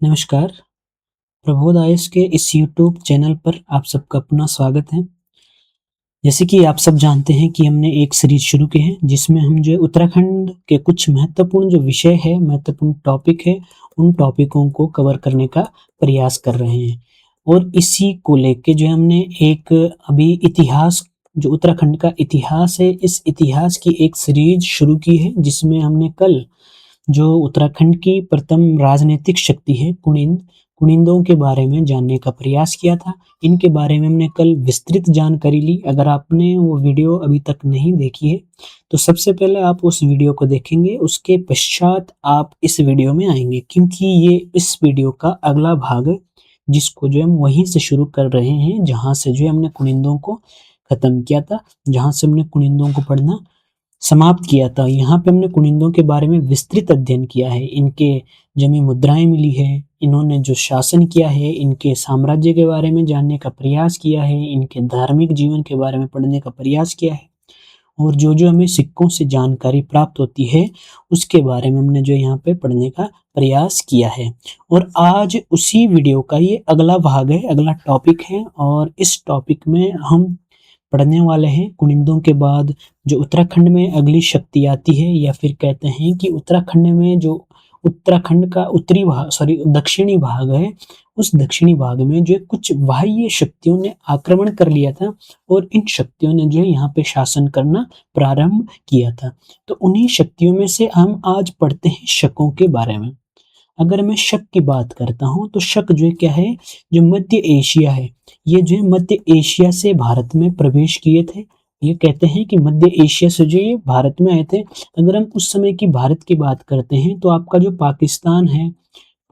नमस्कार, प्रबोध आयुष के इस यूट्यूब चैनल पर आप सबका अपना स्वागत है। जैसे कि आप सब जानते हैं कि हमने एक सीरीज़ शुरू की है, जिसमें हम जो है उत्तराखंड के कुछ महत्वपूर्ण जो विषय है, महत्वपूर्ण टॉपिक है, उन टॉपिकों को कवर करने का प्रयास कर रहे हैं। और इसी को लेके जो है हमने एक अभी इतिहास जो उत्तराखंड का इतिहास है, इस इतिहास की एक सीरीज़ शुरू की है, जिसमें हमने कल जो उत्तराखंड की प्रथम राजनीतिक शक्ति है कुनिंदों के बारे में जानने का प्रयास किया था। इनके बारे में हमने कल विस्तृत जानकारी ली। अगर आपने वो वीडियो अभी तक नहीं देखी है, तो सबसे पहले आप उस वीडियो को देखेंगे, उसके पश्चात आप इस वीडियो में आएँगे, क्योंकि ये इस वीडियो का अगला भाग है, जिसको जो है हम वहीं से शुरू कर रहे हैं, जहाँ से जो है हमने कुनिंदों को खत्म किया था, जहाँ से हमने कुनिंदों को पढ़ना समाप्त किया था। यहाँ पे हमने कुनिंदों के बारे में विस्तृत अध्ययन किया है। इनके जो हमें मुद्राएँ मिली है, इन्होंने जो शासन किया है, इनके साम्राज्य के बारे में जानने का प्रयास किया है, इनके धार्मिक जीवन के बारे में पढ़ने का प्रयास किया है और जो-जो हमें सिक्कों से जानकारी प्राप्त होती है, उसके बारे में हमने जो यहाँ पे पढ़ने का प्रयास किया है। और आज उसी वीडियो का ये अगला भाग है, अगला टॉपिक है और इस टॉपिक में हम पढ़ने वाले हैं कुनिंदों के बाद जो उत्तराखंड में अगली शक्ति आती है, या फिर कहते हैं कि उत्तराखंड में जो उत्तराखंड का उत्तरी भाग दक्षिणी भाग है, उस दक्षिणी भाग में जो है कुछ बाह्य शक्तियों ने आक्रमण कर लिया था और इन शक्तियों ने जो है यहाँ पे शासन करना प्रारंभ किया था। तो उन्हीं शक्तियों में से हम आज पढ़ते हैं शकों के बारे में। अगर मैं शक की बात करता हूँ, तो शक जो है क्या है, जो मध्य एशिया है, ये जो है मध्य एशिया से भारत में प्रवेश किए थे। ये कहते हैं कि मध्य एशिया से जो ये भारत में आए थे। अगर हम उस समय की भारत की बात करते हैं, तो आपका जो पाकिस्तान है,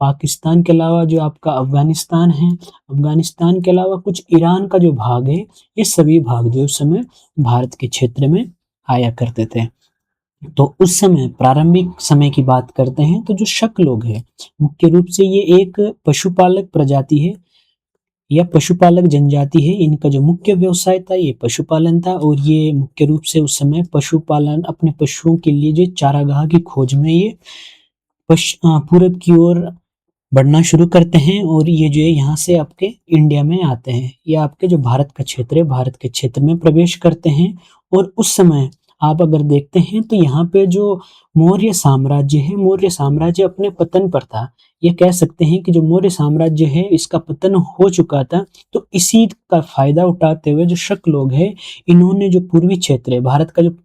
पाकिस्तान के अलावा जो आपका अफ़गानिस्तान है, अफ़गानिस्तान के अलावा कुछ ईरान का जो भाग है, ये सभी भाग जो उस समय भारत के क्षेत्र में आया करते थे। तो उस समय प्रारंभिक समय की बात करते हैं, तो जो शक लोग हैं, मुख्य रूप से ये एक पशुपालक प्रजाति है या पशुपालक जनजाति है। इनका जो मुख्य व्यवसाय था, ये पशुपालन था और ये मुख्य रूप से उस समय पशुपालन अपने पशुओं के लिए जो चारागाह की खोज में ये पूरब की ओर बढ़ना शुरू करते हैं और ये जो है यहाँ से आपके इंडिया में आते हैं या आपके जो भारत का क्षेत्र है, भारत के क्षेत्र में प्रवेश करते हैं। और उस समय आप अगर देखते हैं, तो यहाँ पे जो मौर्य साम्राज्य है, मौर्य साम्राज्य अपने पतन पर था। ये कह सकते हैं कि जो मौर्य साम्राज्य है, इसका पतन हो चुका था। तो इसी का फायदा उठाते हुए जो शक लोग हैं, इन्होंने जो पूर्वी क्षेत्र है भारत का, जो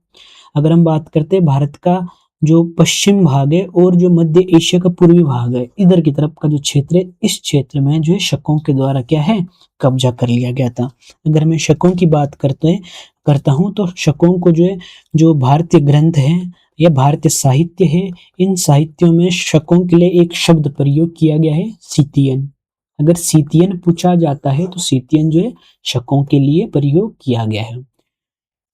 अगर हम बात करते हैं भारत का जो पश्चिम भाग है और जो मध्य एशिया का पूर्वी भाग है, इधर की तरफ का जो क्षेत्र है, इस क्षेत्र में जो है शकों के द्वारा क्या है, कब्जा कर लिया गया था। अगर मैं शकों की बात करता हूँ, तो शकों को जो है, जो भारतीय ग्रंथ है या भारतीय साहित्य है, इन साहित्यों में शकों के लिए एक शब्द प्रयोग किया गया है, सीतियन। अगर सीतियन पूछा जाता है, तो सीतियन जो है शकों के लिए प्रयोग किया गया है।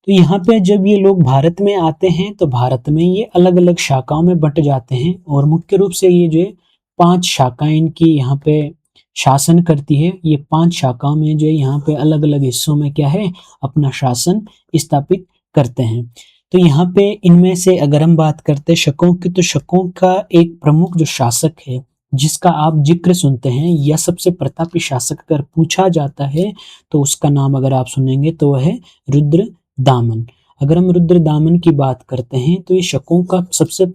तो यहाँ पे जब ये लोग भारत में आते हैं, तो भारत में ये अलग-अलग शाखाओं में बँट जाते हैं और मुख्य रूप से ये जो है 5 शाखाएँ इनकी यहाँ पे शासन करती है। ये 5 शाखाओं में जो है यहाँ पे अलग-अलग हिस्सों में क्या है, अपना शासन स्थापित करते हैं। तो यहाँ पे इनमें से अगर हम बात करते हैं शकों की, तो शकों का एक प्रमुख जो शासक है, जिसका आप ज़िक्र सुनते हैं या सबसे प्रतापी शासक अगर पूछा जाता है, तो उसका नाम अगर आप सुनेंगे, तो वह है रुद्रदामन। अगर हम रुद्रदामन की बात करते हैं, तो ये शकों का सबसे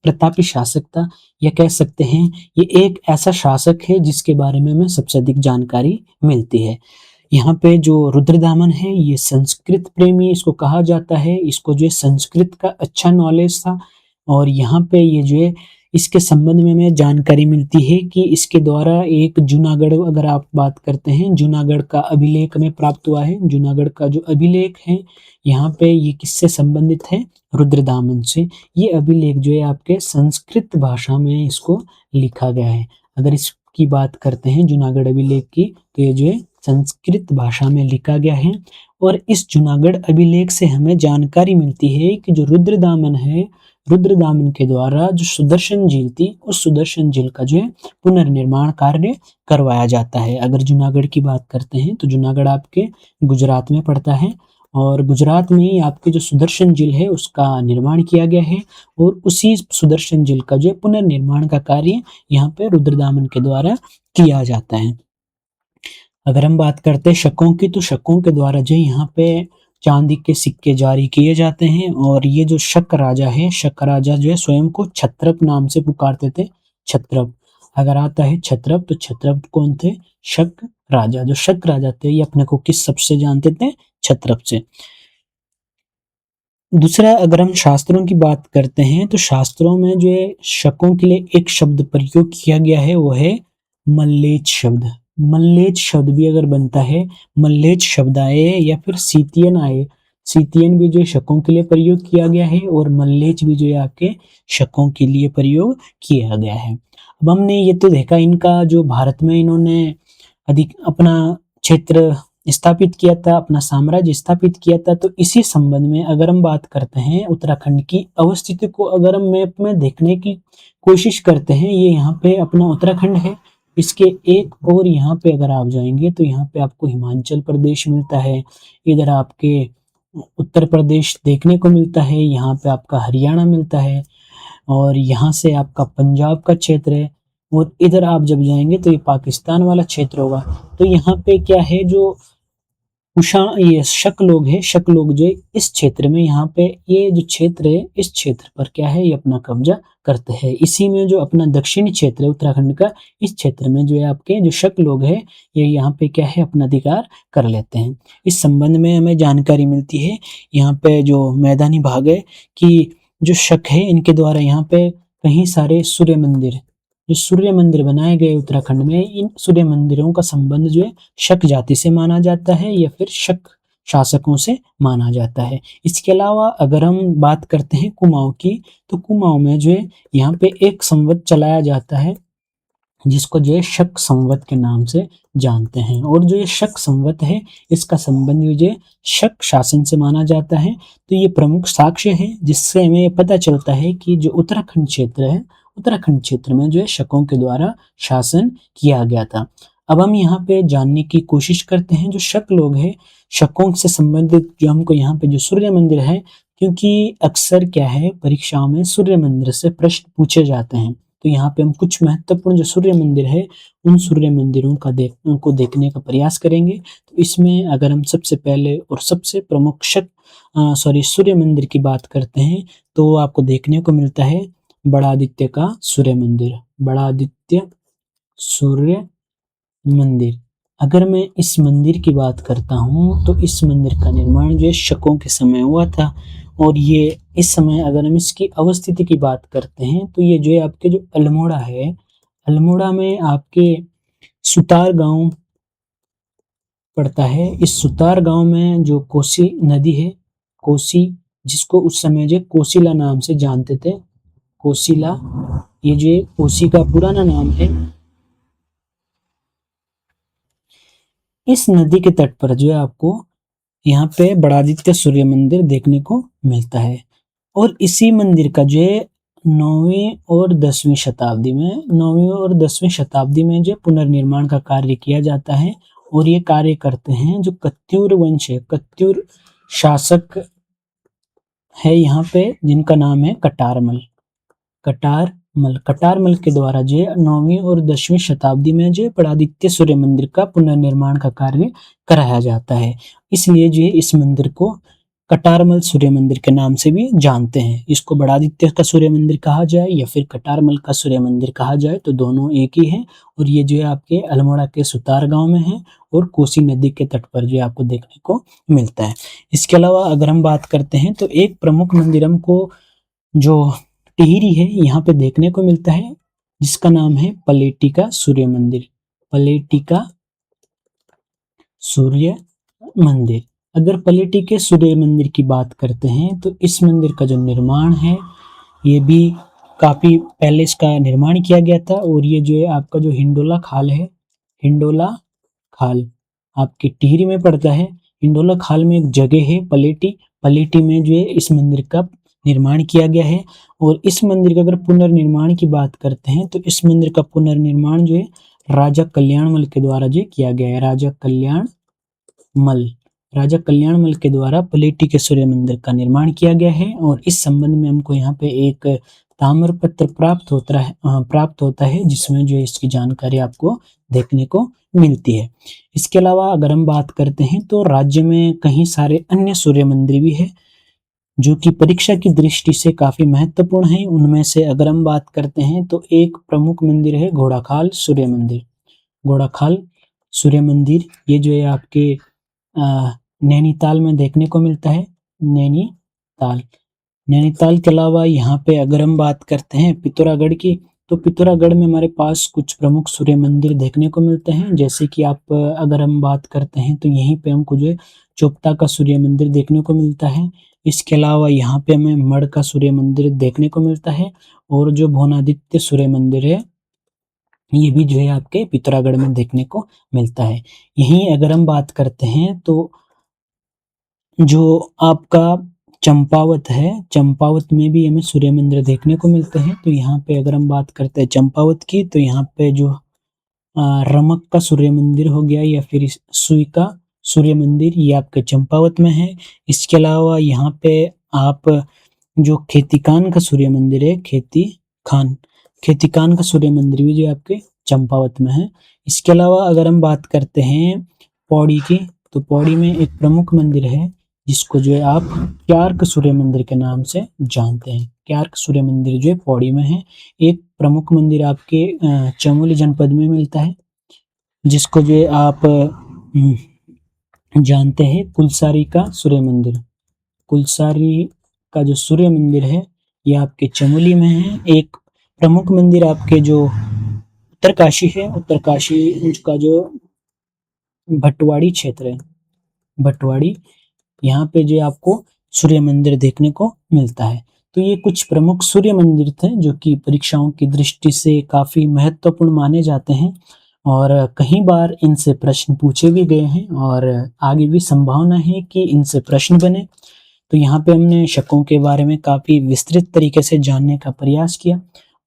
प्रतापी शासक था, या कह सकते हैं ये एक ऐसा शासक है जिसके बारे में हमें सबसे अधिक जानकारी मिलती है। यहाँ पे जो रुद्रदामन है, ये संस्कृत प्रेमी इसको कहा जाता है। इसको जो है संस्कृत का अच्छा नॉलेज था और यहाँ पे ये जो है इसके संबंध में हमें जानकारी मिलती है कि इसके द्वारा एक जूनागढ़, अगर आप बात करते हैं, जूनागढ़ का अभिलेख हमें प्राप्त हुआ है। जूनागढ़ का जो अभिलेख है, यहाँ पे ये किससे संबंधित है, रुद्रदामन से। ये अभिलेख जो है आपके संस्कृत भाषा में इसको लिखा गया है। अगर इसकी बात करते हैं जूनागढ़ अभिलेख की, तो ये जो है संस्कृत भाषा में लिखा गया है। और इस जूनागढ़ अभिलेख से हमें जानकारी मिलती है कि जो रुद्रदामन है, रुद्रदामन के द्वारा जो सुदर्शन झील थी, उस सुदर्शन झील का जो है पुनर्निर्माण कार्य करवाया जाता है। अगर जूनागढ़ की बात करते हैं, तो जूनागढ़ आपके गुजरात में पड़ता है और गुजरात में ही आपके जो सुदर्शन झील है उसका निर्माण किया गया है और उसी सुदर्शन झील का जो पुनर्निर्माण का कार्य यहाँ पे रुद्रदामन के द्वारा किया जाता है। अगर हम बात करते हैं शकों की, तो शकों के द्वारा जो यहाँ पे चांदी के सिक्के जारी किए जाते हैं और ये जो शक राजा है, शक राजा जो है स्वयं को क्षत्रप नाम से पुकारते थे। क्षत्रप अगर आता है क्षत्रप, तो क्षत्रप कौन थे? शक राजा। जो शक राजा थे ये अपने को किस शब्द से जानते थे? क्षत्रप से। दूसरा, अगर हम शास्त्रों की बात करते हैं तो शास्त्रों में जो है शकों के लिए एक शब्द प्रयोग किया गया है, वो है मल्लेच शब्द। मल्लेच शब्द भी अगर बनता है, मल्लेच शब्द आए या फिर सीतियन आए, सीतियन भी जो है शकों के लिए प्रयोग किया गया है और मल्लेच भी जो है आपके शकों के लिए प्रयोग किया गया है। अब हमने ये तो देखा इनका जो भारत में इन्होंने अधिक अपना क्षेत्र स्थापित किया था, अपना साम्राज्य स्थापित किया था। तो इसी संबंध में अगर हम बात करते हैं उत्तराखंड की अवस्थिति को अगर हम मैप में देखने की कोशिश करते हैं, ये यहाँ पे अपना उत्तराखंड है। इसके एक और यहाँ पे अगर आप जाएंगे तो यहाँ पे आपको हिमाचल प्रदेश मिलता है, इधर आपके उत्तर प्रदेश देखने को मिलता है, यहाँ पे आपका हरियाणा मिलता है और यहाँ से आपका पंजाब का क्षेत्र है और इधर आप जब जाएंगे तो ये पाकिस्तान वाला क्षेत्र होगा। तो यहाँ पे क्या है, जो कुषाण ये शक लोग है, शक लोग जो है इस क्षेत्र में, यहाँ पे ये जो क्षेत्र है इस क्षेत्र पर क्या है, ये अपना कब्जा करते हैं। इसी में जो अपना दक्षिणी क्षेत्र है उत्तराखंड का, इस क्षेत्र में जो है आपके जो शक लोग है ये यहाँ पे क्या है, अपना अधिकार कर लेते हैं। इस संबंध में हमें जानकारी मिलती है यहाँ पे जो मैदानी भाग है कि जो शक है इनके द्वारा यहाँ पे कहीं सारे सूर्य मंदिर, जो सूर्य मंदिर बनाए गए उत्तराखंड में, इन सूर्य मंदिरों का संबंध जो है शक जाति से माना जाता है या फिर शक शासकों से माना जाता है। इसके अलावा अगर हम बात करते हैं कुमाऊं की, तो कुमाऊं में जो है यहाँ पे एक संवत चलाया जाता है जिसको जो है शक संवत के नाम से जानते हैं और जो ये शक संवत है इसका संबंध जो है शक शासन से माना जाता है। तो ये प्रमुख साक्ष्य है जिससे हमें पता चलता है कि जो उत्तराखंड क्षेत्र है, उत्तराखंड क्षेत्र में जो है शकों के द्वारा शासन किया गया था। अब हम यहाँ पे जानने की कोशिश करते हैं जो शक लोग हैं, शकों से संबंधित जो हमको यहाँ पे जो सूर्य मंदिर है, क्योंकि अक्सर क्या है परीक्षाओं में सूर्य मंदिर से प्रश्न पूछे जाते हैं। तो यहाँ पे हम कुछ महत्वपूर्ण जो सूर्य मंदिर है उन सूर्य मंदिरों का उनको देखने का प्रयास करेंगे। तो इसमें अगर हम सबसे पहले और सबसे प्रमुख सूर्य मंदिर की बात करते हैं तो आपको देखने को मिलता है बड़ा आदित्य का सूर्य मंदिर। बड़ा आदित्य सूर्य मंदिर, अगर मैं इस मंदिर की बात करता हूँ तो इस मंदिर का निर्माण जो है शकों के समय हुआ था और ये इस समय अगर हम इसकी अवस्थिति की बात करते हैं तो ये जो है आपके जो अल्मोड़ा है, अल्मोड़ा में आपके सुतार गांव पड़ता है। इस सुतार गांव में जो कोसी नदी है, कोसी, जिसको उस समय जो कोसिला नाम से जानते थे, कोसिला, ये जो कोसी का पुराना नाम है। इस नदी के तट पर जो है आपको यहाँ पे बड़ादित्य सूर्य मंदिर देखने को मिलता है और इसी मंदिर का जो है 9वीं और 10वीं शताब्दी में, 9वीं और 10वीं शताब्दी में जो पुनर्निर्माण का कार्य किया जाता है और ये कार्य करते हैं जो कत्यूर वंश है, कत्यूर शासक है यहाँ पे जिनका नाम है कटारमल। कटारमल के द्वारा जो 9वीं और 10वीं शताब्दी में जो बड़ादित्य सूर्य मंदिर का पुनर्निर्माण का कार्य कराया जाता है। इसलिए जो इस मंदिर को कटारमल सूर्य मंदिर के नाम से भी जानते हैं। इसको बड़ादित्य का सूर्य मंदिर कहा जाए या फिर कटारमल का सूर्य मंदिर कहा जाए तो दोनों एक ही है और ये जो है आपके अल्मोड़ा के सुतार गांव में है और कोसी नदी के तट पर जो आपको देखने को मिलता है। इसके अलावा अगर हम बात करते हैं तो एक प्रमुख मंदिर हमको जो टिहरी है यहाँ पे देखने को मिलता है जिसका नाम है पलेटिका सूर्य मंदिर। पलेटिका सूर्य मंदिर, अगर पलेटिका सूर्य मंदिर की बात करते हैं तो इस मंदिर का जो निर्माण है ये भी काफी पहले इसका निर्माण किया गया था और ये जो है आपका जो हिंडोला खाल है, हिंडोला खाल आपके टिहरी में पड़ता है। हिंडोला खाल में एक जगह है पलेटी, पलेटी में जो है इस मंदिर का निर्माण किया गया है और इस मंदिर का अगर पुनर्निर्माण की बात करते हैं तो इस मंदिर का पुनर्निर्माण जो है राजा कल्याणमल के द्वारा जो किया गया है। राजा कल्याणमल राजा कल्याणमल के द्वारा पलेटी के सूर्य मंदिर का निर्माण किया गया है। और इस संबंध में हमको यहाँ पे एक ताम्रपत्र प्राप्त होता है जिसमें जो इसकी जानकारी आपको देखने को मिलती है। इसके अलावा अगर हम बात करते हैं तो राज्य में कई सारे अन्य सूर्य मंदिर भी है जो कि परीक्षा की दृष्टि से काफी महत्वपूर्ण है। उनमें से अगर हम बात करते हैं तो एक प्रमुख मंदिर है घोड़ाखाल सूर्य मंदिर। घोड़ाखाल सूर्य मंदिर ये जो है आपके नैनीताल में देखने को मिलता है। नैनीताल के अलावा यहाँ पे अगर हम बात करते हैं पिथौरागढ़ की, तो पिथौरागढ़ में हमारे पास कुछ प्रमुख सूर्य मंदिर देखने को मिलते हैं। जैसे कि आप अगर हम बात करते हैं तो यहीं पे हमको जो है चोपता का सूर्य मंदिर देखने को मिलता है। इसके अलावा यहाँ पे हमें मढ़ का सूर्य मंदिर देखने को मिलता है। और जो भुवनादित्य सूर्य मंदिर है ये भी जो है आपके पिथौरागढ़ में देखने को मिलता है। यहीं अगर हम बात करते हैं तो जो आपका चंपावत है, चंपावत में भी हमें सूर्य मंदिर देखने को मिलते हैं। तो यहाँ पे अगर हम बात करते हैं चंपावत की, तो यहाँ पे जो रमक का सूर्य मंदिर हो गया या फिर सुई का सूर्य मंदिर ये आपके चंपावत में है। इसके अलावा यहाँ पे आप जो खेतीकान का सूर्य मंदिर है, खेतीकान का सूर्य मंदिर भी जो आपके चंपावत में है। इसके अलावा अगर हम बात करते हैं पौड़ी की, तो पौड़ी में एक प्रमुख मंदिर है जिसको जो है आप क्यार्क सूर्य मंदिर के नाम से जानते हैं। क्यार्क सूर्य मंदिर जो है पौड़ी में है। एक प्रमुख मंदिर आपके चमोली जनपद में मिलता है जिसको जो है आप जानते हैं कुलसारी का सूर्य मंदिर। कुलसारी का जो सूर्य मंदिर है ये आपके चमोली में है। एक प्रमुख मंदिर आपके जो उत्तरकाशी है, उत्तरकाशी का जो भटवाड़ी क्षेत्र है, भटवाड़ी यहाँ पे जो आपको सूर्य मंदिर देखने को मिलता है। तो ये कुछ प्रमुख सूर्य मंदिर थे जो कि परीक्षाओं की दृष्टि से काफी महत्वपूर्ण माने जाते हैं और कई बार इनसे प्रश्न पूछे भी गए हैं और आगे भी संभावना है कि इनसे प्रश्न बने। तो यहाँ पे हमने शकों के बारे में काफी विस्तृत तरीके से जानने का प्रयास किया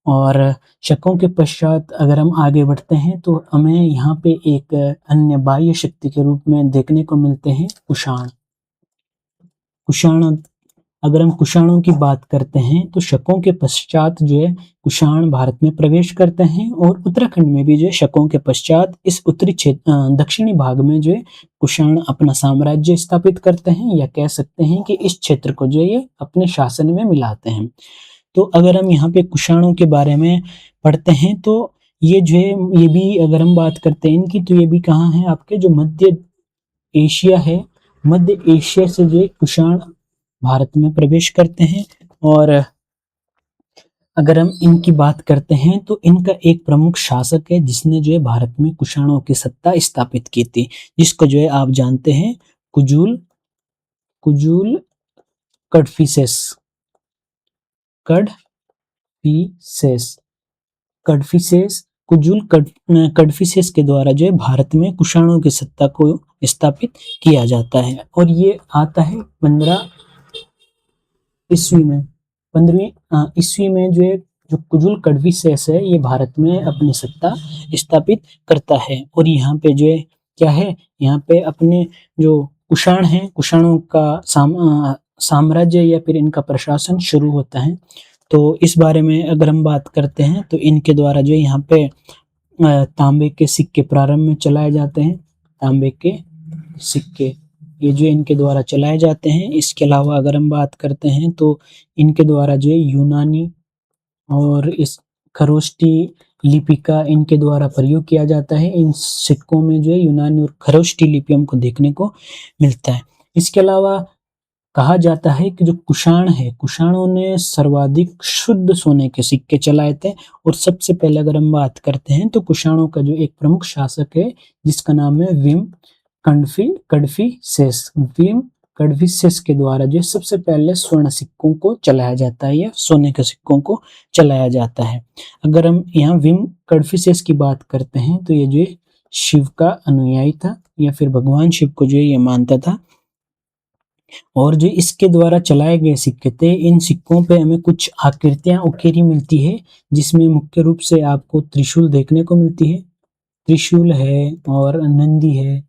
और शकों के पश्चात अगर हम आगे बढ़ते हैं तो हमें यहाँ पे एक अन्य बाह्य शक्ति के रूप में देखने को मिलते हैं कुषाण। अगर हम कुषाणों की बात करते हैं तो शकों के पश्चात जो है कुषाण भारत में प्रवेश करते हैं और उत्तराखंड में भी जो है शकों के पश्चात इस उत्तरी क्षेत्र दक्षिणी भाग में जो है कुषाण अपना साम्राज्य स्थापित करते हैं या कह सकते हैं कि इस क्षेत्र को जो है ये अपने शासन में मिलाते हैं। तो अगर हम यहाँ पे कुषाणों के बारे में पढ़ते हैं तो ये जो है ये भी अगर हम बात करते हैं इनकी तो ये भी कहाँ है आपके जो मध्य एशिया है, मध्य एशिया से जो कुषाण भारत में प्रवेश करते हैं। और अगर हम इनकी बात करते हैं तो इनका एक प्रमुख शासक है जिसने जो है भारत में कुषाणों की सत्ता स्थापित की थी जिसको जो है आप जानते हैं कुजुल कडफिसेस कडफिसेस के द्वारा जो है भारत में कुषाणों की सत्ता को स्थापित किया जाता है। और ये आता है 15वीं ईस्वी में जो है जो कुजुल कडफिसेस है ये भारत में अपनी सत्ता स्थापित करता है। और यहाँ पे जो है क्या है, यहाँ पे अपने जो कुषाण हैं, कुषाणों का साम्राज्य या फिर इनका प्रशासन शुरू होता है। तो इस बारे में अगर हम बात करते हैं तो इनके द्वारा जो यहाँ पे तांबे के सिक्के प्रारंभ में चलाए जाते हैं। तांबे के सिक्के ये जो इनके द्वारा चलाए जाते हैं। इसके अलावा अगर हम बात करते हैं तो इनके द्वारा जो है यूनानी और इस खरोष्टी लिपि का इनके द्वारा प्रयोग किया जाता है। इन सिक्कों में जो है यूनानी और खरोष्टी लिपि हमको देखने को मिलता है। इसके अलावा कहा जाता है कि जो कुषाण है, कुषाणों ने सर्वाधिक शुद्ध सोने के सिक्के चलाए थे। और सबसे पहले अगर हम बात करते हैं तो कुषाणों का जो एक प्रमुख शासक है जिसका नाम है विम कडफिसेस के द्वारा जो सबसे पहले स्वर्ण सिक्कों को चलाया जाता है या सोने के सिक्कों को चलाया जाता है। अगर हम यहाँ विम कडफिसेस की बात करते हैं तो ये जो शिव का अनुयायी था या फिर भगवान शिव को जो ये मानता था। और जो इसके द्वारा चलाए गए सिक्के थे, इन सिक्कों पे हमें कुछ आकृतियां उकेरी मिलती है जिसमें मुख्य रूप से आपको त्रिशूल देखने को मिलती है। त्रिशूल है और नंदी है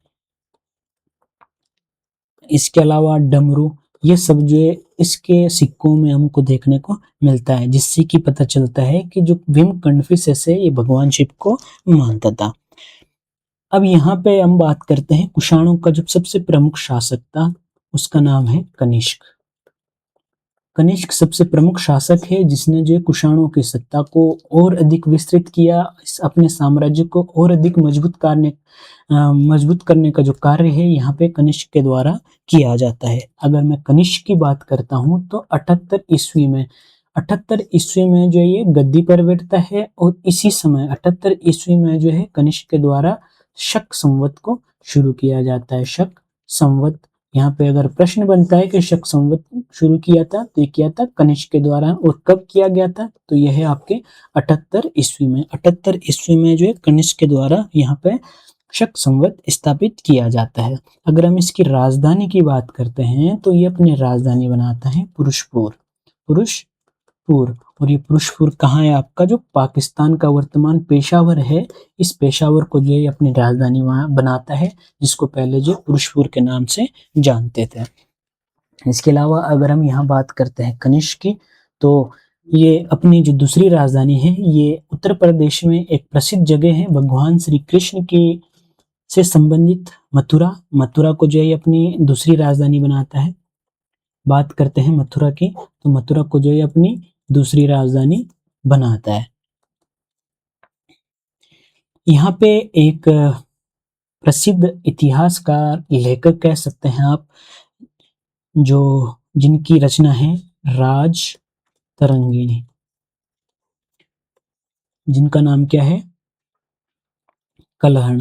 इसके अलावा डमरू, ये सब जो है इसके सिक्कों में हमको देखने को मिलता है, जिससे कि पता चलता है कि जो भीम कन्फ्यूशियस है ये भगवान शिव को मानता था। अब यहाँ पे हम बात करते हैं कुषाणों का जो सबसे प्रमुख शासक था, उसका नाम है कनिष्क। कनिष्क सबसे प्रमुख शासक है जिसने जो कुषाणों की सत्ता को और अधिक विस्तृत किया, अपने साम्राज्य को और अधिक मजबूत करने का जो कार्य है यहाँ पे कनिष्क के द्वारा किया जाता है। अगर मैं कनिष्क की बात करता हूँ तो 78 ईस्वी में जो ये गद्दी पर बैठता है और इसी समय 78 ईस्वी में जो है कनिष्क के द्वारा शक संवत को शुरू किया जाता है। शक संवत, यहाँ पे अगर प्रश्न बनता है कि शक संवत शुरू किया था तो ये किया था कनिष्क के द्वारा, और कब किया गया था तो यह है आपके 78 ईस्वी में। 78 ईस्वी में जो है कनिष्क के द्वारा यहाँ पे शक संवत स्थापित किया जाता है। अगर हम इसकी राजधानी की बात करते हैं तो ये अपनी राजधानी बनाता है पुरुषपुर। पुरुषपुर, और ये पुरुषपुर कहाँ है आपका, जो पाकिस्तान का वर्तमान पेशावर है, इस पेशावर को जो है अपनी राजधानी वहाँ बनाता है, जिसको पहले जो पुरुषपुर के नाम से जानते थे। इसके अलावा अगर हम यहाँ बात करते हैं कनिष्क की, तो ये अपनी जो दूसरी राजधानी है ये उत्तर प्रदेश में एक प्रसिद्ध जगह है भगवान श्री कृष्ण की से संबंधित मथुरा को जो है अपनी दूसरी राजधानी बनाता है। बात करते हैं मथुरा की, तो मथुरा को जो है अपनी दूसरी राजधानी बनाता है। यहाँ पे एक प्रसिद्ध इतिहासकार लेखक कह सकते हैं आप, जो जिनकी रचना है राज तरंगिणी, जिनका नाम क्या है, कलहण।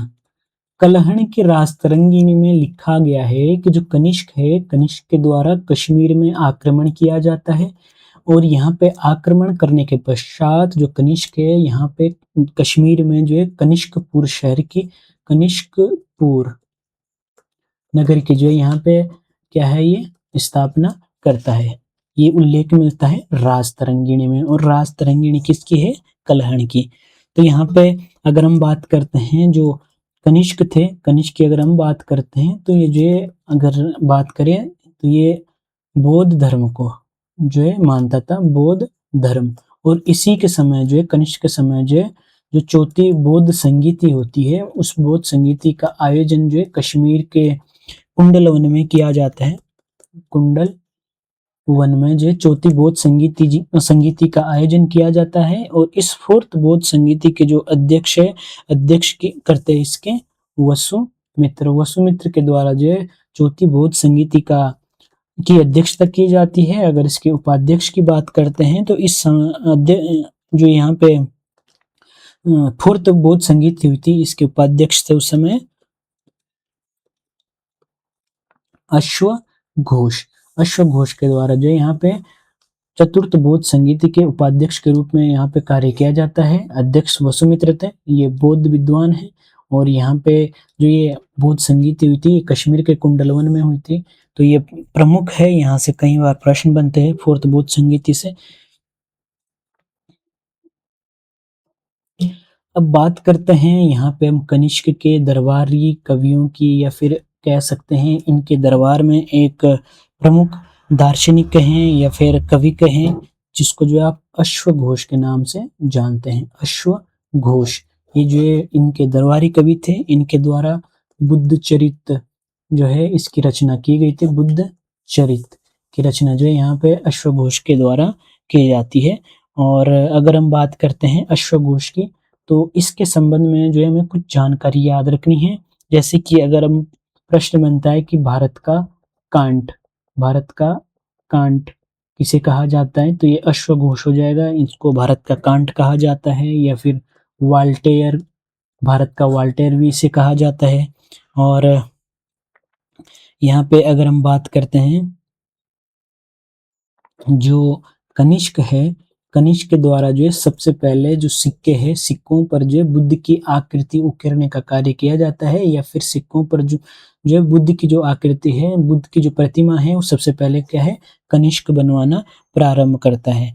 कलहण की राजतरंगिणी में लिखा गया है कि जो कनिष्क है, कनिष्क के द्वारा कश्मीर में आक्रमण किया जाता है, और यहाँ पे आक्रमण करने के पश्चात जो कनिष्क है यहाँ पे कश्मीर में जो है कनिष्कपुर शहर की, कनिष्कपुर नगर की जो है यहाँ पे क्या है ये स्थापना करता है। ये उल्लेख मिलता है राजतरंगिणी में, और राजतरंगिणी किसकी है, कलहण की। तो यहाँ पे अगर हम बात करते हैं जो कनिष्क थे, कनिष्क की अगर हम बात करते हैं तो ये जो है अगर बात करें तो ये बौद्ध धर्म को जो है मानता था, बौद्ध धर्म। और इसी के समय जो है कनिष्क के समय जो है जो चौथी बौद्ध संगीति होती है, उस बौद्ध संगीति का आयोजन जो है कश्मीर के कुंडल वन में किया जाता है। कुंडल वन में जो चौथी बौद्ध संगीति का आयोजन किया जाता है, और इस फोर्थ बौद्ध संगीति के जो अध्यक्ष है, अध्यक्ष की करते हैं इसके वसुमित्र के द्वारा जो है चौथी बौद्ध संगीति की अध्यक्षता की जाती है। अगर इसके उपाध्यक्ष की बात करते हैं तो इस जो यहाँ पे फोर्थ बौद्ध संगीत हुई थी, इसके उपाध्यक्ष थे उस समय अश्वघोष। अश्वघोष के द्वारा जो यहाँ पे चतुर्थ बौद्ध संगीति के उपाध्यक्ष के रूप में यहाँ पे कार्य किया जाता है। अध्यक्ष वसुमित्र थे, ये बौद्ध विद्वान है, और यहाँ पे जो ये बौद्ध संगीति हुई थी कश्मीर के कुंडलवन में हुई थी, तो ये प्रमुख है, यहाँ से कई बार प्रश्न बनते हैं फोर्थ बौद्ध संगीति से। अब बात करते हैं यहाँ पे हम कनिष्क के दरबारी कवियों की, या फिर कह सकते हैं इनके दरबार में एक प्रमुख दार्शनिक कहें या फिर कवि कहें, जिसको जो आप अश्वघोष के नाम से जानते हैं। अश्वघोष ये जो है इनके दरबारी कवि थे, इनके द्वारा बुद्ध चरित जो है इसकी रचना की गई थी। बुद्ध चरित की रचना जो है यहाँ पे अश्वघोष के द्वारा की जाती है। और अगर हम बात करते हैं अश्वघोष की, तो इसके संबंध में जो है हमें कुछ जानकारी याद रखनी है। जैसे कि अगर हम प्रश्न बनता है कि भारत का कांट किसे कहा जाता है, तो ये अश्वघोष हो जाएगा, इसको भारत का कांट कहा जाता है। या फिर वाल्टेयर, भारत का वाल्टेयर भी इसे कहा जाता है। और यहाँ पे अगर हम बात करते हैं जो कनिष्क है, कनिष्क के द्वारा जो है सबसे पहले जो सिक्के हैं, सिक्कों पर जो है बुद्ध की आकृति उकेरने का कार्य किया जाता है, या फिर सिक्कों पर जो है बुद्ध की जो आकृति है, बुद्ध की जो प्रतिमा है, वो सबसे पहले क्या है, कनिष्क बनवाना प्रारंभ करता है।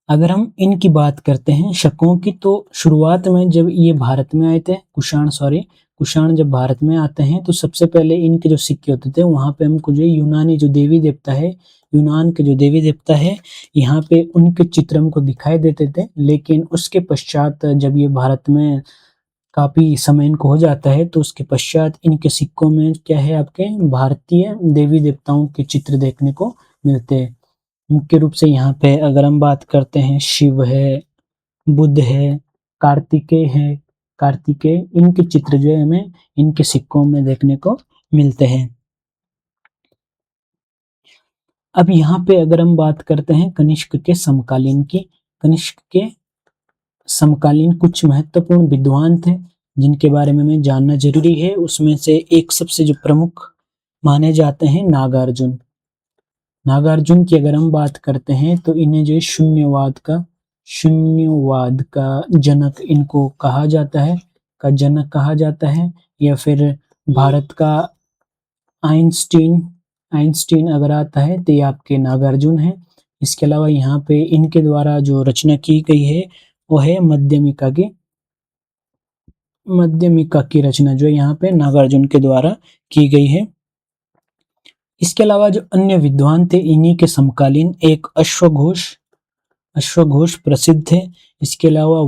अगर हम इनकी बात करते हैं शकों की, तो शुरुआत में जब ये भारत में आए थे, कुषाण जब भारत में आते हैं तो सबसे पहले इनके जो सिक्के होते थे वहाँ पे हमको जो यूनानी जो देवी देवता है, यूनान के जो देवी देवता है, यहाँ पे उनके चित्र हमको दिखाई देते थे। लेकिन उसके पश्चात जब ये भारत में काफ़ी समय इनको हो जाता है तो उसके पश्चात इनके सिक्कों में क्या है, आपके भारतीय देवी देवताओं के चित्र देखने को मिलते हैं। मुख्य रूप से यहाँ पे अगर हम बात करते हैं, शिव है, बुद्ध है, कार्तिकेय इनके चित्र जो है हमें इनके सिक्कों में देखने को मिलते हैं। अब यहाँ पे अगर हम बात करते हैं कनिष्क के समकालीन की, कनिष्क के समकालीन कुछ महत्वपूर्ण विद्वान थे जिनके बारे में हमें जानना जरूरी है। उसमें से एक सबसे जो प्रमुख माने जाते हैं नागार्जुन। नागार्जुन की अगर हम बात करते हैं तो इन्हें जो शून्यवाद का जनक इनको कहा जाता है, या फिर भारत का आइंस्टीन अगर आता है तो ये आपके नागार्जुन है। इसके अलावा यहाँ पे इनके द्वारा जो रचना की गई है वो है मध्यमिका की रचना जो यहाँ पे नागार्जुन के द्वारा की गई है। इसके अलावा जो अन्य विद्वान थे इन्हीं के समकालीन एक अश्वघोष प्रसिद्ध थे। इसके अलावा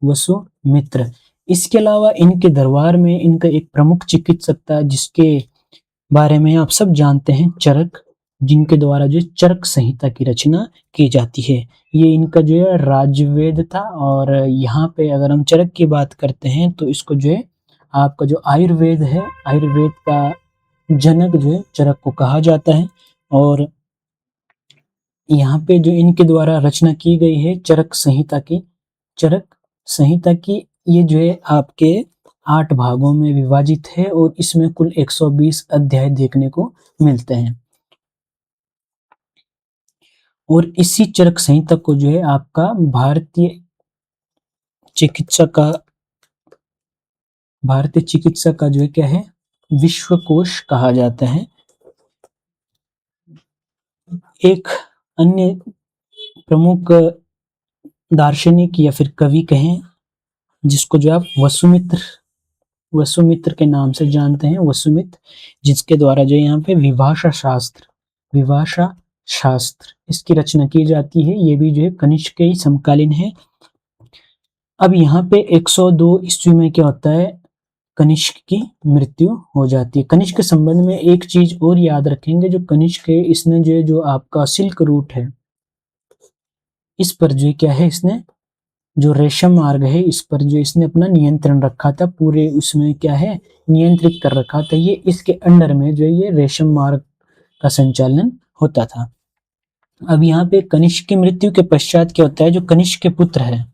वसुमित्र। इसके अलावा इनके दरबार में इनका एक प्रमुख चिकित्सक था जिसके बारे में आप सब जानते हैं, चरक, जिनके द्वारा जो चरक संहिता की रचना की जाती है। ये इनका जो है राजवेद था। और यहाँ पे अगर हम चरक की बात करते हैं तो इसको जो है आपका जो आयुर्वेद है, आयुर्वेद का जनक जो है चरक को कहा जाता है। और यहाँ पे जो इनके द्वारा रचना की गई है चरक संहिता की ये जो है आपके 8 भागों में विभाजित है और इसमें कुल 120 अध्याय देखने को मिलते हैं। और इसी चरक संहिता को जो है आपका भारतीय चिकित्सा का जो है क्या है, विश्वकोश कहा जाता है। एक अन्य प्रमुख दार्शनिक या फिर कवि कहें जिसको जो आप वसुमित्र के नाम से जानते हैं, वसुमित्र, जिसके द्वारा जो यहाँ पे विभाषा शास्त्र इसकी रचना की जाती है। ये भी जो है कनिष्क के ही समकालीन है। अब यहाँ पे 102 ईस्वी में क्या होता है, कनिष्क की मृत्यु हो जाती है। कनिष्क के संबंध में एक चीज और याद रखेंगे, जो कनिष्क है इसने जो आपका सिल्क रूट है इस पर जो क्या है, इसने जो रेशम मार्ग है इस पर जो इसने अपना नियंत्रण रखा था, पूरे उसमें क्या है नियंत्रित कर रखा था। ये इसके अंडर में जो ये रेशम मार्ग का संचालन होता था। अब यहाँ पे कनिष्क की मृत्यु के पश्चात क्या होता है, जो कनिष्क के पुत्र है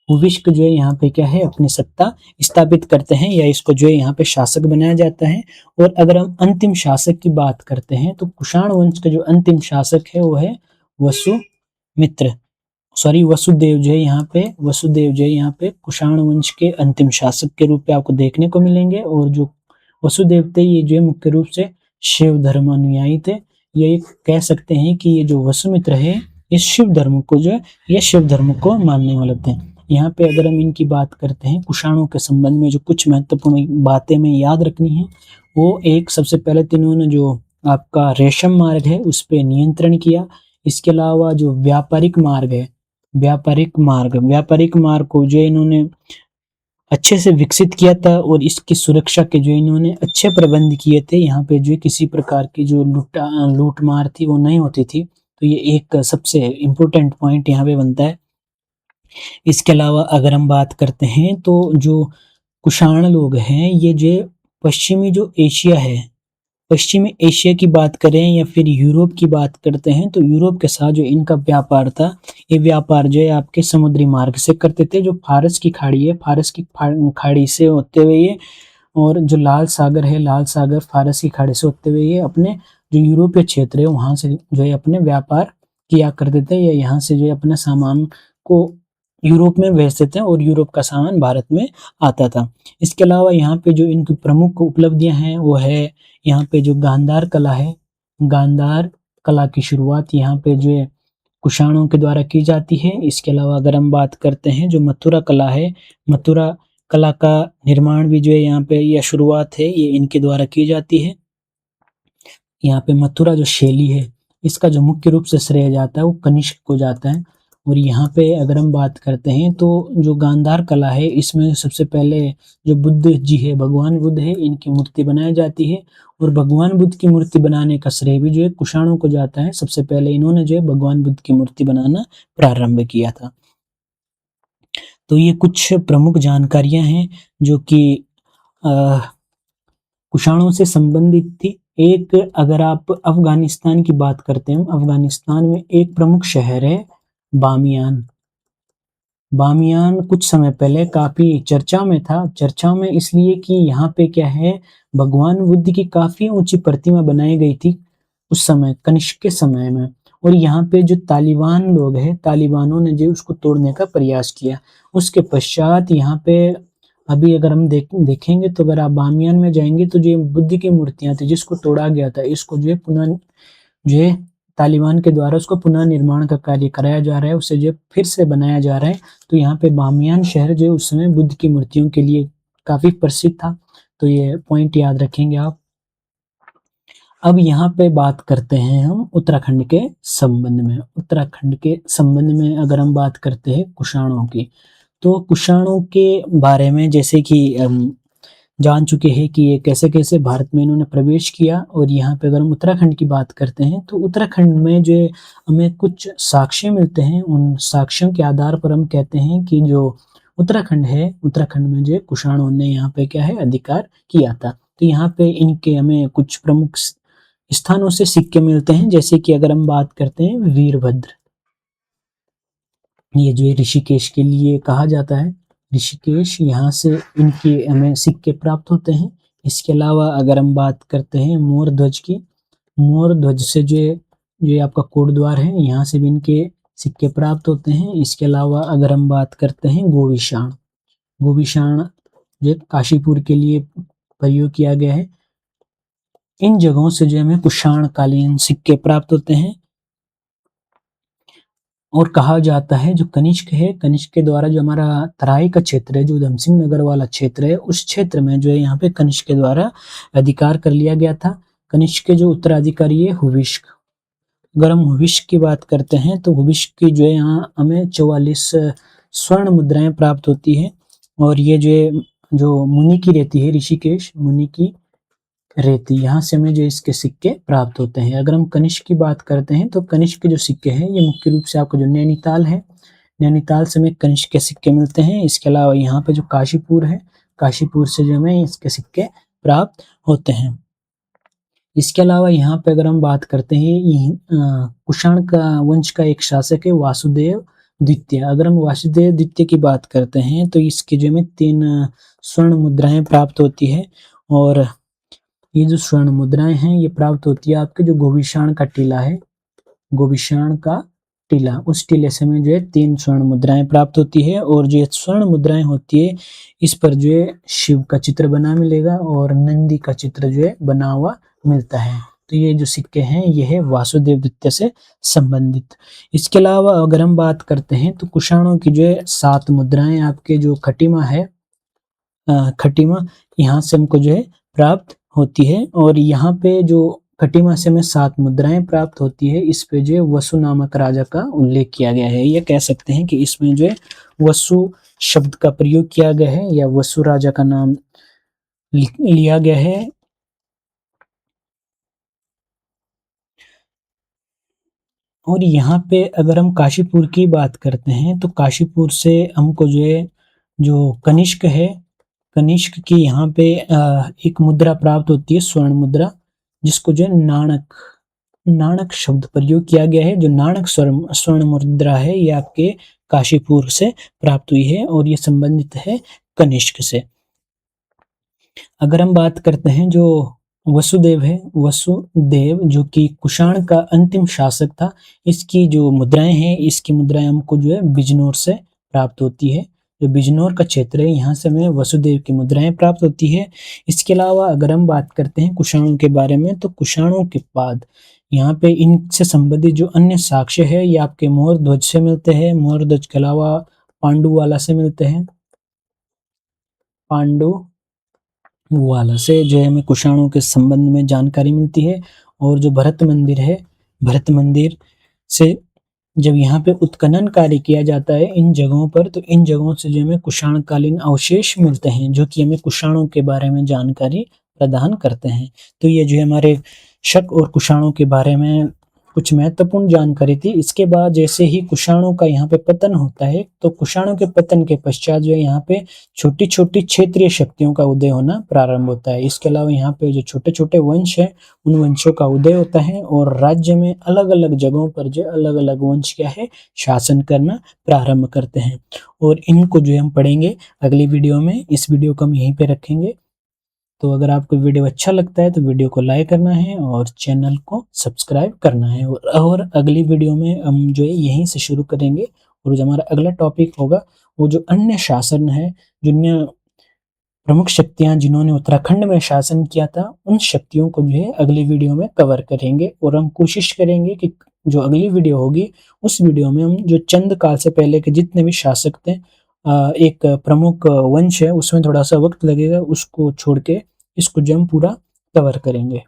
हुविष्क जो है यहाँ पे क्या है अपनी सत्ता स्थापित करते हैं, या इसको जो है यहाँ पे शासक बनाया जाता है। और अगर हम अंतिम शासक की बात करते हैं तो कुषाण वंश का जो अंतिम शासक है वो है वसुदेव जो है यहाँ पे कुषाण वंश के अंतिम शासक के रूप में आपको देखने को मिलेंगे। और जो वसुदेव थे ये जो मुख्य रूप से शिव धर्म अनुयायी थे। ये कह सकते हैं कि ये जो वसुमित्र है इस शिव धर्म को मानने वाले थे। यहाँ पे अगर हम इनकी बात करते हैं कुषाणों के संबंध में जो कुछ महत्वपूर्ण बातें में याद रखनी है, वो एक सबसे पहले तो इन्होंने जो आपका रेशम मार्ग है उस पर नियंत्रण किया। इसके अलावा जो व्यापारिक मार्ग को जो इन्होंने अच्छे से विकसित किया था और इसकी सुरक्षा के जो इन्होंने अच्छे प्रबंध किए थे। यहाँ पे जो किसी प्रकार की जो लूट मार थी वो नहीं होती थी, तो ये एक सबसे इम्पोर्टेंट पॉइंट यहाँ पे बनता है। इसके अलावा अगर हम बात करते हैं तो जो कुषाण लोग हैं ये जो पश्चिमी एशिया की बात करें या फिर यूरोप की बात करते हैं तो यूरोप के साथ जो इनका व्यापार था, ये व्यापार जो है आपके समुद्री मार्ग से करते थे। जो फारस की खाड़ी से होते हुए ये, और जो लाल सागर फारस की खाड़ी से होते हुए ये अपने जो यूरोपीय क्षेत्र है वहां से जो है अपने व्यापार किया करते थे, या यहाँ से जो है अपने सामान को यूरोप में भेजते थे और यूरोप का सामान भारत में आता था। इसके अलावा यहाँ पे जो इनकी प्रमुख उपलब्धियां हैं वो है यहाँ पे जो गांधार कला है, गांधार कला की शुरुआत यहाँ पे जो है कुषाणों के द्वारा की जाती है। इसके अलावा अगर हम बात करते हैं जो मथुरा कला है, मथुरा कला का निर्माण भी जो है यहाँ पे या शुरुआत है ये इनके द्वारा की जाती है। यहाँ पे मथुरा जो शैली है इसका जो मुख्य रूप से श्रेय जाता है वो कनिष्क को जाता है। और यहाँ पे अगर हम बात करते हैं तो जो गांधार कला है इसमें सबसे पहले जो बुद्ध जी है, भगवान बुद्ध है, इनकी मूर्ति बनाई जाती है। और भगवान बुद्ध की मूर्ति बनाने का श्रेय भी जो है कुषाणों को जाता है। सबसे पहले इन्होंने जो है भगवान बुद्ध की मूर्ति बनाना प्रारंभ किया था। तो ये कुछ प्रमुख जानकारियां हैं जो कि कुषाणों से संबंधित थी। एक अगर आप अफगानिस्तान की बात करते हैं, अफगानिस्तान में एक प्रमुख शहर है बामियान। बामियान कुछ समय पहले काफी चर्चा में था, चर्चा में इसलिए कि यहाँ पे क्या है, भगवान बुद्ध की काफी ऊंची प्रतिमा बनाई गई थी उस समय कनिष्क के समय में। और यहाँ पे जो तालिबान लोग हैं, तालिबानों ने जो उसको तोड़ने का प्रयास किया। उसके पश्चात यहाँ पे अभी अगर हम देखेंगे तो अगर आप बामियान में जाएंगे तो जो बुद्ध की मूर्तियां थी जिसको तोड़ा गया था, इसको जो है पुनः जो है तालिबान के द्वारा उसको पुनः निर्माण का कार्य कराया जा रहा है, उसे जो फिर से बनाया जा रहा है। तो यहाँ पे बामियान शहर जो उस समय बुद्ध की मूर्तियों के लिए काफी प्रसिद्ध था। तो ये पॉइंट याद रखेंगे आप। अब यहाँ पे बात करते हैं हम उत्तराखंड के संबंध में। उत्तराखंड के संबंध में अगर हम बात करते हैं कुषाणों की, तो कुषाणों के बारे में जैसे कि हम जान चुके हैं कि ये कैसे कैसे भारत में इन्होंने प्रवेश किया। और यहाँ पे अगर हम उत्तराखंड की बात करते हैं तो उत्तराखंड में जो हमें कुछ साक्ष्य मिलते हैं, उन साक्ष्यों के आधार पर हम कहते हैं कि जो उत्तराखंड है, उत्तराखंड में जो कुषाणों ने यहाँ पे क्या है अधिकार किया था। तो यहाँ पे इनके हमें कुछ प्रमुख स्थानों से सिक्के मिलते हैं। जैसे कि अगर हम बात करते हैं वीरभद्र, ये जो है ऋषिकेश के लिए कहा जाता है, ऋषिकेश, यहाँ से इनके हमें सिक्के प्राप्त होते हैं। इसके अलावा अगर हम बात करते हैं मोर ध्वज की, मोर ध्वज से जो आपका कोटद्वार है यहाँ से भी इनके सिक्के प्राप्त होते हैं। इसके अलावा अगर हम बात करते हैं गोविशाण, गोविशाण जो काशीपुर के लिए प्रयोग किया गया है। इन जगहों से जो हमें कुषाण कालीन सिक्के प्राप्त होते हैं। और कहा जाता है जो कनिष्क है, कनिष्क के द्वारा जो हमारा तराई का क्षेत्र है, जो उधम सिंह नगर वाला क्षेत्र है, उस क्षेत्र में जो है यहाँ पे कनिष्क के द्वारा अधिकार कर लिया गया था। कनिष्क के जो उत्तराधिकारी है हुविष्क। अगर हम हुविष्क की बात करते हैं तो हुविष्क की जो है यहाँ हमें 44 स्वर्ण मुद्राएं प्राप्त होती है। और ये जो मुनि की रहती है, ऋषिकेश मुनि की रेती, यहाँ से हमें जो इसके सिक्के प्राप्त होते हैं। अगर हम कनिष्क की बात करते हैं तो कनिष्क के जो सिक्के हैं ये मुख्य रूप से आपका जो नैनीताल है, नैनीताल से हमें कनिष्क के सिक्के मिलते हैं। इसके अलावा यहाँ पे जो काशीपुर है, काशीपुर से जो हमें इसके सिक्के प्राप्त होते हैं। इसके अलावा यहाँ पे अगर हम बात करते हैं कुषाण का वंश का एक शासक है वासुदेव द्वितीय। अगर हम वासुदेव द्वितीय की बात करते हैं तो इसके जो हमें 3 स्वर्ण मुद्राएं प्राप्त होती है। और ये जो स्वर्ण मुद्राएं हैं ये प्राप्त होती है आपके जो गोविशाण का टीला है, गोविशाण का टीला, उस टीले से हमें जो है 3 स्वर्ण मुद्राएं प्राप्त होती है। और जो स्वर्ण मुद्राएं होती है इस पर जो है शिव का चित्र बना मिलेगा और नंदी का चित्र जो है बना हुआ मिलता है। तो ये जो सिक्के हैं ये है वासुदेव द्वितीय से संबंधित। इसके अलावा अगर हम बात करते हैं तो कुषाणों की जो है 7 मुद्राएं आपके जो खटीमा है, खटीमा यहाँ से हमको जो है प्राप्त होती है। और यहाँ पे जो खटीमा से हमें 7 मुद्राएं प्राप्त होती है, इस पे जो है वसु नामक राजा का उल्लेख किया गया है। ये कह सकते हैं कि इसमें जो है वसु शब्द का प्रयोग किया गया है या वसु राजा का नाम लिया गया है। और यहाँ पे अगर हम काशीपुर की बात करते हैं तो काशीपुर से हमको जो है जो कनिष्क है, कनिष्क की यहाँ पे एक मुद्रा प्राप्त होती है, स्वर्ण मुद्रा, जिसको जो है नाणक, नाणक शब्द प्रयोग किया गया है। जो नाणक स्वर्ण मुद्रा है ये आपके काशीपुर से प्राप्त हुई है और ये संबंधित है कनिष्क से। अगर हम बात करते हैं जो वसुदेव है, वसुदेव जो कि कुषाण का अंतिम शासक था, इसकी जो मुद्राएं हैं, इसकी मुद्राएं हमको जो है बिजनौर से प्राप्त होती है। जो बिजनौर का क्षेत्र है यहाँ से हमें वसुदेव की मुद्राएं प्राप्त होती है। इसके अलावा अगर हम बात करते हैं कुषाणों के बारे में तो कुषाणों के बाद यहाँ पे इनसे संबंधित जो अन्य साक्ष्य है ये आपके मोर ध्वज से मिलते हैं। मोर ध्वज के अलावा पांडुवाला से मिलते हैं। पांडुवाला से जो है हमें कुषाणों के संबंध में जानकारी मिलती है। और जो भरत मंदिर है, भरत मंदिर से जब यहाँ पे उत्खनन कार्य किया जाता है इन जगहों पर, तो इन जगहों से जो हमें कुषाण कालीन अवशेष मिलते हैं जो कि हमें कुषाणों के बारे में जानकारी प्रदान करते हैं। तो ये जो हमारे शक और कुषाणों के बारे में कुछ महत्वपूर्ण जानकारी थी। इसके बाद जैसे ही कुषाणों का यहाँ पे पतन होता है, तो कुषाणों के पतन के पश्चात जो है यहाँ पे छोटी छोटी क्षेत्रीय शक्तियों का उदय होना प्रारंभ होता है। इसके अलावा यहाँ पे जो छोटे छोटे वंश है उन वंशों का उदय होता है और राज्य में अलग अलग जगहों पर जो अलग अलग वंश क्या है शासन करना प्रारंभ करते हैं। और इनको जो हम पढ़ेंगे अगली वीडियो में। इस वीडियो को हम यहीं पे रखेंगे। तो अगर आपको वीडियो अच्छा लगता है तो वीडियो को लाइक करना है और चैनल को सब्सक्राइब करना है। और अगली वीडियो में हम जो है यहीं से शुरू करेंगे। और जो हमारा अगला टॉपिक होगा वो जो अन्य शासन है, जो अन्य प्रमुख शक्तियां जिन्होंने उत्तराखंड में शासन किया था, उन शक्तियों को जो है अगली वीडियो में कवर करेंगे। और हम कोशिश करेंगे कि जो अगली वीडियो होगी उस वीडियो में हम जो चंद काल से पहले के जितने भी शासक थे, एक प्रमुख वंश है उसमें थोड़ा सा वक्त लगेगा, उसको छोड़ के इसको जो हम पूरा कवर करेंगे।